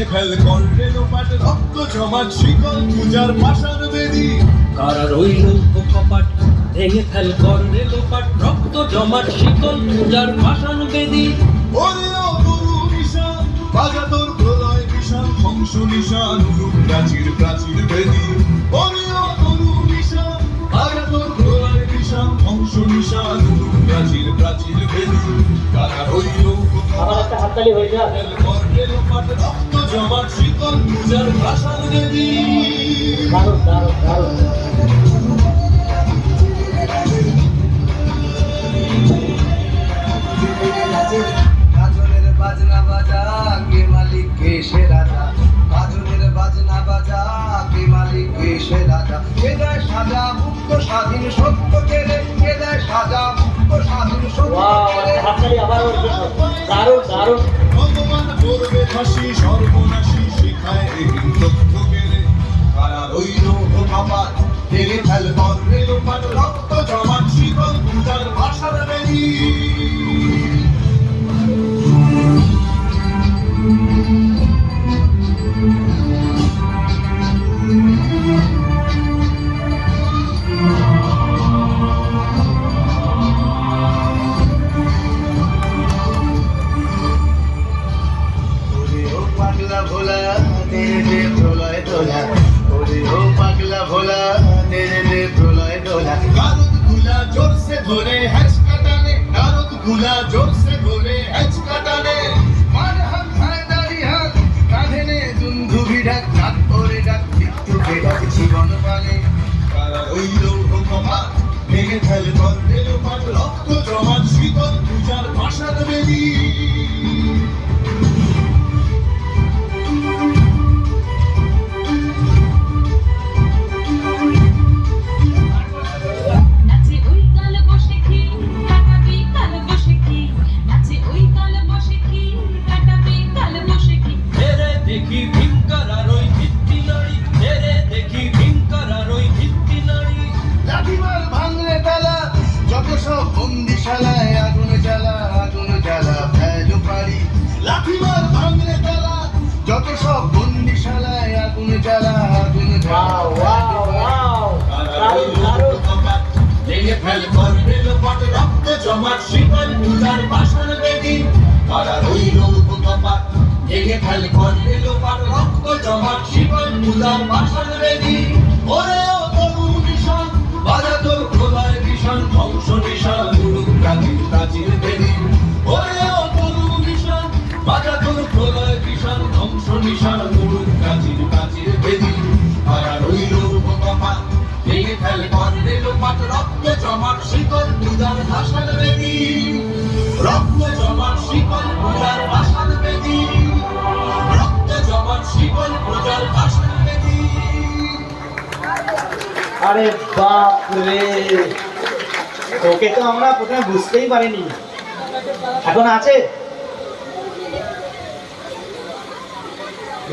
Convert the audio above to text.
ভেঙে ফেল করলে লোপাট রক্ত জমাট শিকল পূজার পাষাণ বেদী। কারা রইল কপাট ভেঙে ফেল করলে লোপাট রক্ত জমাট শিকল পূজার পাষাণ বেদী। ওরে ও তরু নিশান বাজা তোর প্রলয় নিশান ধ্বংস নিশান রূপ প্রাচীর প্রাচীর বেদী। ওরে ও তরু নিশান বাজা তোর প্রলয় নিশান ধ্বংস নিশান রূপ প্রাচীর প্রাচীর বেদী। কারা রইল হাততালি হয়ে যা। করলে লোপাট রক্ত জমাট শিকল পূজার পাষাণ বেদী। দারুণ দারুণ দারুণ। গাজনের বাজনা বাজা কে মালিক কে সে রাজা। গাজনের বাজনা বাজা কে মালিক কে সে রাজা। কে দেয় সাজা মুক্ত স্বাধীন সত্য কেড়ে। কে দেয় সাজা মুক্ত স্বাধীন সত্য কেড়ে। হাততালি আবার ওর জন্য। দারুণ দারুণ। ভগবান করবে ফাঁসি সর্বনাশী শিখায় এই তথ্য কেড়ে। কারা রইল কপাট ভেঙে ফেল করলে লোপাট রক্ত জমাট শিকল পূজার পাষাণ বেদী। পাগলা ভোলা তেরে দে প্রলয় দোলা। ওরে ও পাগলা ভোলা তেরে দে প্রলয় দোলা। গারদ গুলা জোর से ধরে হ্যাচ কাটানে গারদ গুলা জোর से ধরে হ্যাচ কাটানে। মার হাত খায় দাড়ি হাত কাঁধে নে দুন্ধুবি ডাক। ডাক ওরে ডাক মৃত্যুকে ডাক জীবন পানে। কারা রইল কপাট ভেঙে ফেল করলে লোপাট রক্ত জমাট শিকল পূজার পাষাণ বেদী। নাচে ওই কাল বসে কি কাটাবি কাল বসে কি। নাচে ওই কাল বসে কি কাটাবি কাল বসে কি। এরে দেখি ভীমকারার ওই ভিত্তি নারী। এরে দেখি ভীমকারার ওই ভিত্তি নারী। লাঠিমার ভাঙলে তালা যত সব বন্দিশালায় আগুন জ্বালা আগুন জ্বালা ফেলো পারি। লাঠিমার ভাঙলে তালা যত সব বন্দিশালায় আগুন জ্বালা আগুন ওয়াও ওয়াও ওয়াও। দারুণ দারুণ। ভেঙে ফেল করলে লোপাট রক্ত জমাট শিকল পূজার পাষাণ বেদী। কারা রইল কপাট ভেঙে ফেল করলে লোপাট রক্ত জমাট শিকল পূজার পাষাণ বেদী। ওরে ও তরু নিশান বাজা তোর প্রলয় নিশান ধ্বংস নিশান রূপ প্রাচীর প্রাচীর বেদী। ওরে ও তরু নিশান বাজা তোর প্রলয় নিশান ধ্বংস নিশান রূপ প্রাচীর প্রাচীর বেদী। কারা রইল কপাট ভেঙে ফেল করলে লোপাট রক্ত জমাট শিকল পূজার পাষাণ বেদী। রক্ত জমাট শিকল পূজার পাষাণ বেদী। রক্ত জমাট শিকল পূজার পাষাণ বেদী। আরে বাপ রে, ওকে তো আমরা প্রথমে বুঝতেই পারিনি। এখন আছে।